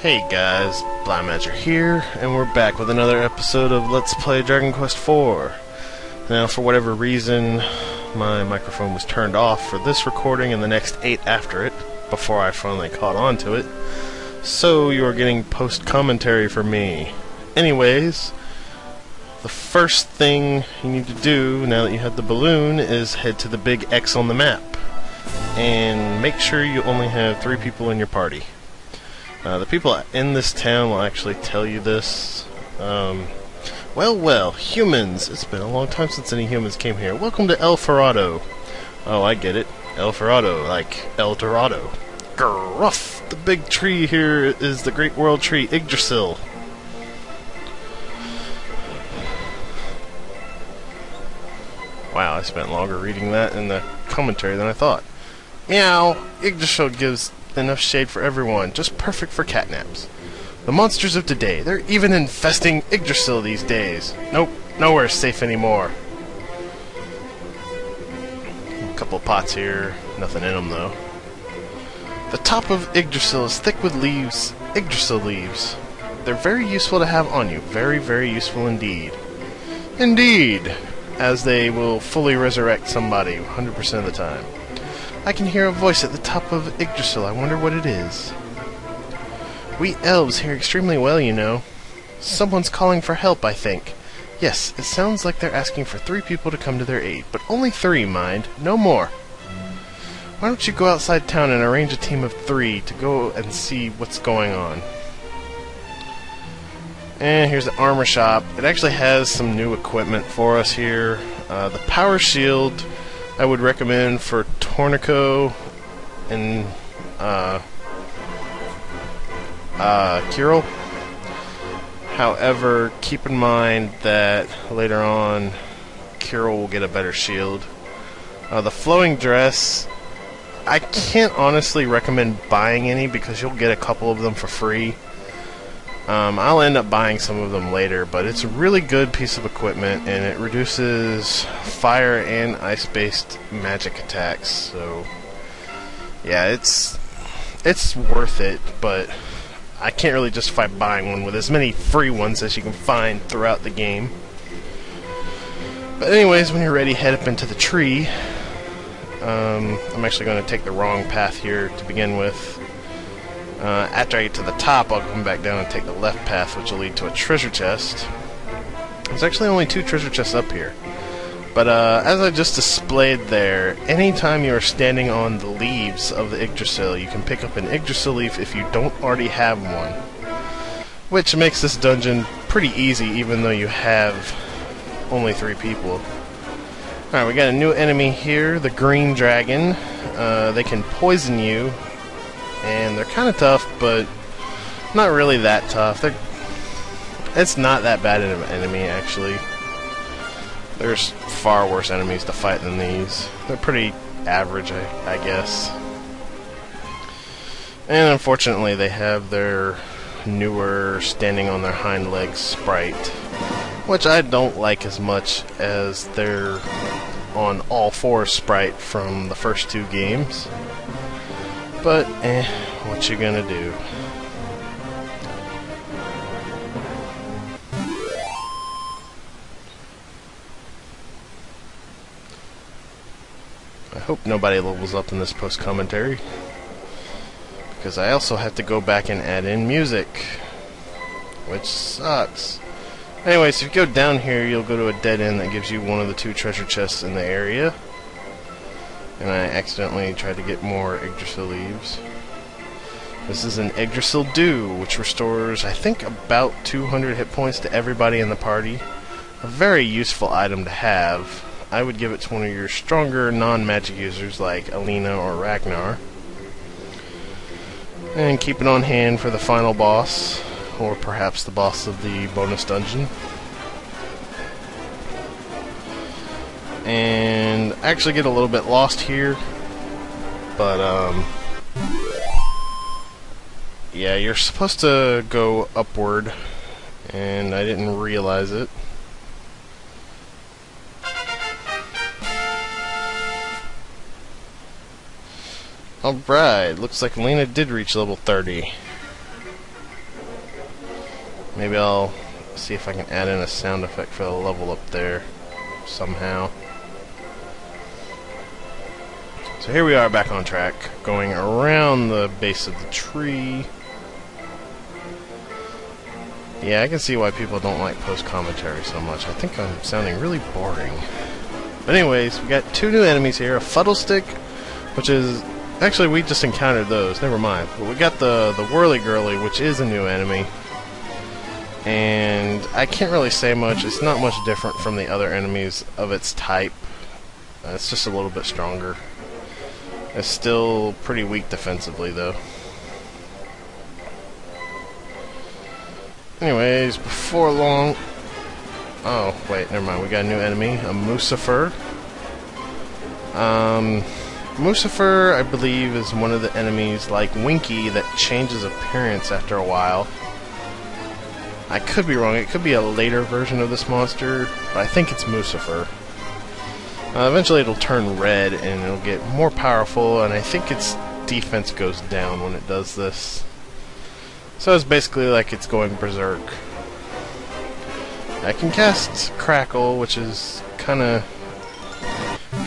Hey guys, Blaumagier here, and we're back with another episode of Let's Play Dragon Quest IV. Now, for whatever reason, my microphone was turned off for this recording and the next 8 after it, before I finally caught on to it. So, you're getting post-commentary from me. Anyways, the first thing you need to do, now that you have the balloon, is head to the big X on the map. And make sure you only have 3 people in your party. The people in this town will actually tell you this. Well, humans! It's been a long time since any humans came here. Welcome to El Dorado. Oh, I get it. El Dorado, like El Dorado. Gruff! The big tree here is the Great World Tree, Yggdrasil. Wow, I spent longer reading that in the commentary than I thought. Meow! Yggdrasil gives enough shade for everyone, just perfect for catnaps. The monsters of today, they're even infesting Yggdrasil these days. Nope, nowhere safe anymore. A couple of pots here, nothing in them though. The top of Yggdrasil is thick with leaves, Yggdrasil leaves. They're very useful to have on you, very, very useful indeed. Indeed, as they will fully resurrect somebody 100% of the time. I can hear a voice at the top of Yggdrasil. I wonder what it is. We elves hear extremely well, you know. Someone's calling for help, I think. Yes, it sounds like they're asking for 3 people to come to their aid, but only 3, mind. No more. Why don't you go outside town and arrange a team of 3 to go and see what's going on? And here's the armor shop. It actually has some new equipment for us here. The power shield I would recommend for Tornico and Kirill. However, keep in mind that later on Kirill will get a better shield. The flowing dress, I can't honestly recommend buying any because you'll get a couple of them for free. I'll end up buying some of them later, but it's a really good piece of equipment, and it reduces fire and ice-based magic attacks, so yeah, it's worth it, but I can't really justify buying one with as many free ones as you can find throughout the game. But anyways, when you're ready, head up into the tree. I'm actually going to take the wrong path here to begin with. After I get to the top, I'll come back down and take the left path, which will lead to a treasure chest. There's actually only 2 treasure chests up here. But as I just displayed there, anytime you are standing on the leaves of the Yggdrasil, you can pick up an Yggdrasil leaf if you don't already have one. Which makes this dungeon pretty easy, even though you have only 3 people. Alright, we got a new enemy here, the green dragon. They can poison you. And they're kind of tough, but not really that tough. It's not that bad of an enemy, actually. There's far worse enemies to fight than these. They're pretty average, I guess. And unfortunately, they have their newer standing on their hind legs sprite, which I don't like as much as their on all 4 sprite from the first 2 games. But, what you gonna do? I hope nobody levels up in this post-commentary, because I also have to go back and add in music, which sucks. Anyways, if you go down here, you'll go to a dead end that gives you one of the 2 treasure chests in the area. And I accidentally tried to get more Yggdrasil leaves. This is an Yggdrasil Dew, which restores, I think, about 200 hit points to everybody in the party. A very useful item to have. I would give it to one of your stronger non-magic users like Alina or Ragnar. And keep it on hand for the final boss, or perhaps the boss of the bonus dungeon. And I actually get a little bit lost here, but yeah, you're supposed to go upward, and I didn't realize it. Alright, looks like Lena did reach level 30. Maybe I'll see if I can add in a sound effect for the level up there somehow. So here we are back on track, going around the base of the tree. Yeah, I can see why people don't like post-commentary so much. I think I'm sounding really boring. But anyways, we got two new enemies here. A Fuddlestick, which is... Actually, we just encountered those. Never mind. But we got the Whirly-Girly, which is a new enemy. And I can't really say much. It's not much different from the other enemies of its type. It's just a little bit stronger. It's still pretty weak defensively, though. Anyways, before long... Oh, wait, never mind. We got a new enemy, a Mucifer. Mucifer, I believe, is one of the enemies like Winky that changes appearance after a while. I could be wrong. It could be a later version of this monster, but I think it's Mucifer. Eventually it'll turn red and it'll get more powerful, and I think its defense goes down when it does this. So it's basically like it's going berserk. I can cast Crackle, which is kinda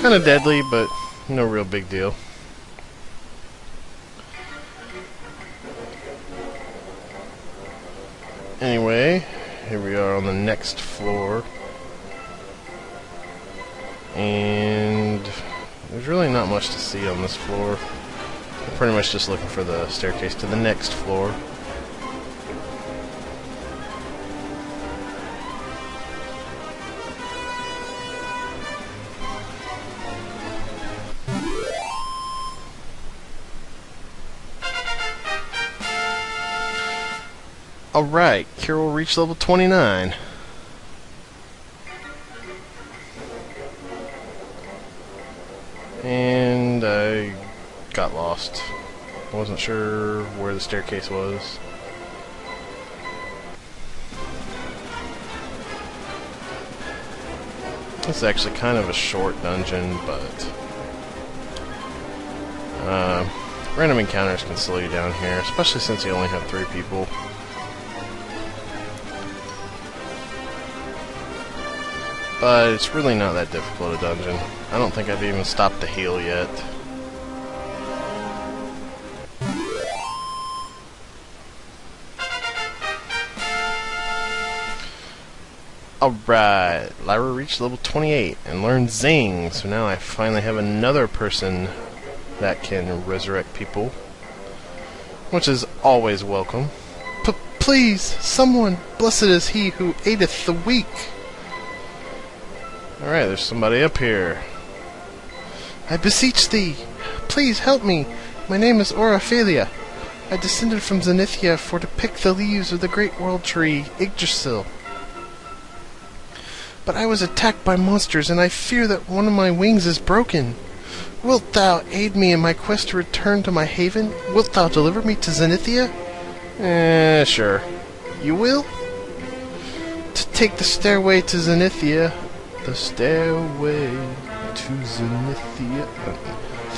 deadly, but no real big deal. Anyway, here we are on the next floor. And there's really not much to see on this floor. I'm pretty much just looking for the staircase to the next floor. Alright, Kirill reached level 29. And I got lost. I wasn't sure where the staircase was. This is actually kind of a short dungeon, but random encounters can slow you down here, especially since you only have 3 people. But it's really not that difficult a dungeon. I don't think I've even stopped to heal yet. Alright, Lyra reached level 28 and learned Zing, so now I finally have another person that can resurrect people, which is always welcome. Please, someone, blessed is he who aideth the weak. Alright, there's somebody up here. I beseech thee, please help me. My name is Oraphalia. I descended from Zenithia for to pick the leaves of the great world tree, Yggdrasil. But I was attacked by monsters, and I fear that one of my wings is broken. Wilt thou aid me in my quest to return to my haven? Wilt thou deliver me to Zenithia? Sure. You will? To take the stairway to Zenithia. The stairway to Zenithia.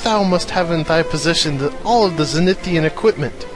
Thou must have in thy possession all of the Zenithian equipment.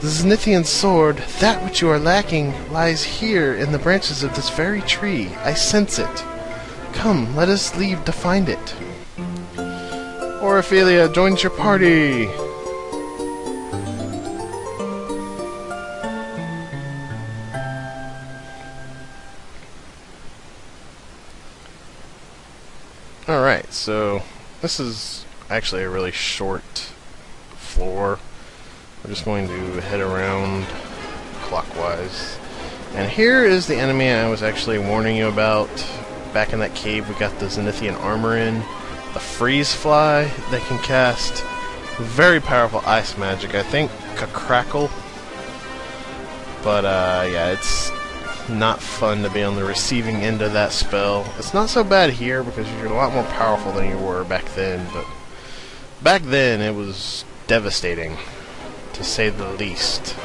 The Zenithian sword, that which you are lacking, lies here in the branches of this very tree. I sense it. Come, let us leave to find it. Oraphalia joins your party. Alright, so this is actually a really short floor. We're just going to head around clockwise. And here is the enemy I was actually warning you about. Back in that cave we got the Zenithian armor in. The freeze fly. They can cast very powerful ice magic. I think Crackle. But yeah, it's not fun to be on the receiving end of that spell. It's not so bad here because you're a lot more powerful than you were back then, but back then it was devastating, to say the least.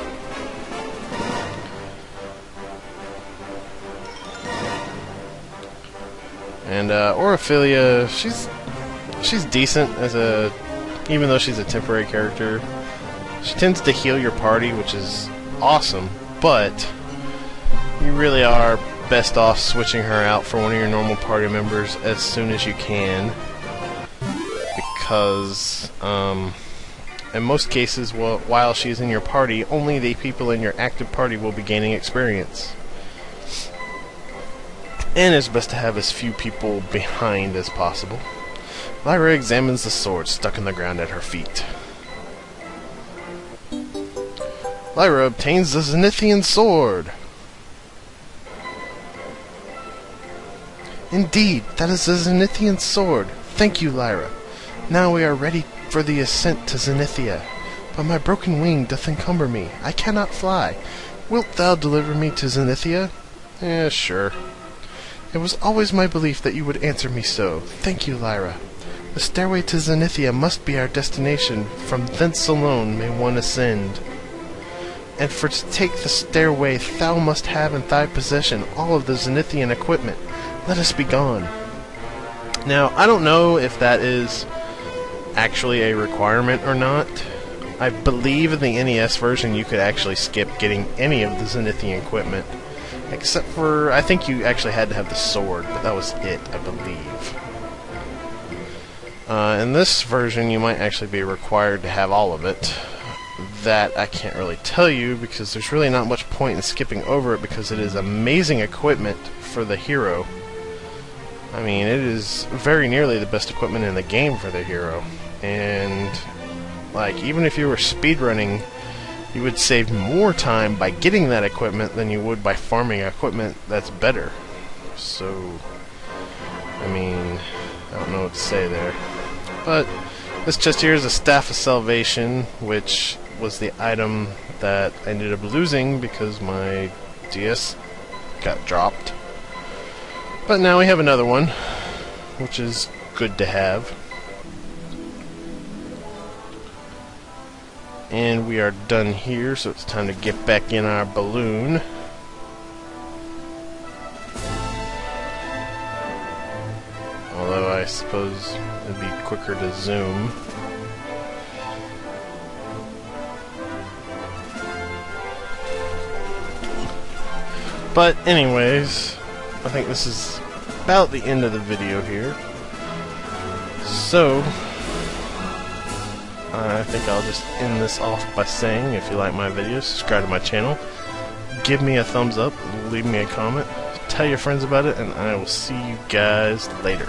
And Oraphalia, she's decent as even though she's a temporary character. She tends to heal your party, which is awesome, but you really are best off switching her out for one of your normal party members as soon as you can, because in most cases, while she's in your party, only the people in your active party will be gaining experience. And it's best to have as few people behind as possible. Lyra examines the sword stuck in the ground at her feet. Lyra obtains the Zenithian sword! Indeed, that is the Zenithian sword. Thank you, Lyra. Now we are ready for the ascent to Zenithia. But my broken wing doth encumber me. I cannot fly. Wilt thou deliver me to Zenithia? Sure. It was always my belief that you would answer me so. Thank you, Lyra. The stairway to Zenithia must be our destination. From thence alone may one ascend. And for to take the stairway, thou must have in thy possession all of the Zenithian equipment. Let us be gone. Now, I don't know if that is actually a requirement or not. I believe in the NES version you could actually skip getting any of the Zenithian equipment. Except for, I think you actually had to have the sword, but that was it, I believe. In this version, you might actually be required to have all of it. That I can't really tell you, because there's really not much point in skipping over it, because it is amazing equipment for the hero. I mean, it is very nearly the best equipment in the game for the hero. And, like, even if you were speedrunning, you would save more time by getting that equipment than you would by farming equipment that's better. So, I mean, I don't know what to say there. But this chest here is a Staff of Salvation, which was the item that I ended up losing because my DS got dropped. But now we have another one, which is good to have. And we are done here, so it's time to get back in our balloon. Although I suppose it'd be quicker to zoom. But anyways, I think this is about the end of the video here. So, I think I'll just end this off by saying, if you like my videos, subscribe to my channel, give me a thumbs up, leave me a comment, tell your friends about it, and I will see you guys later.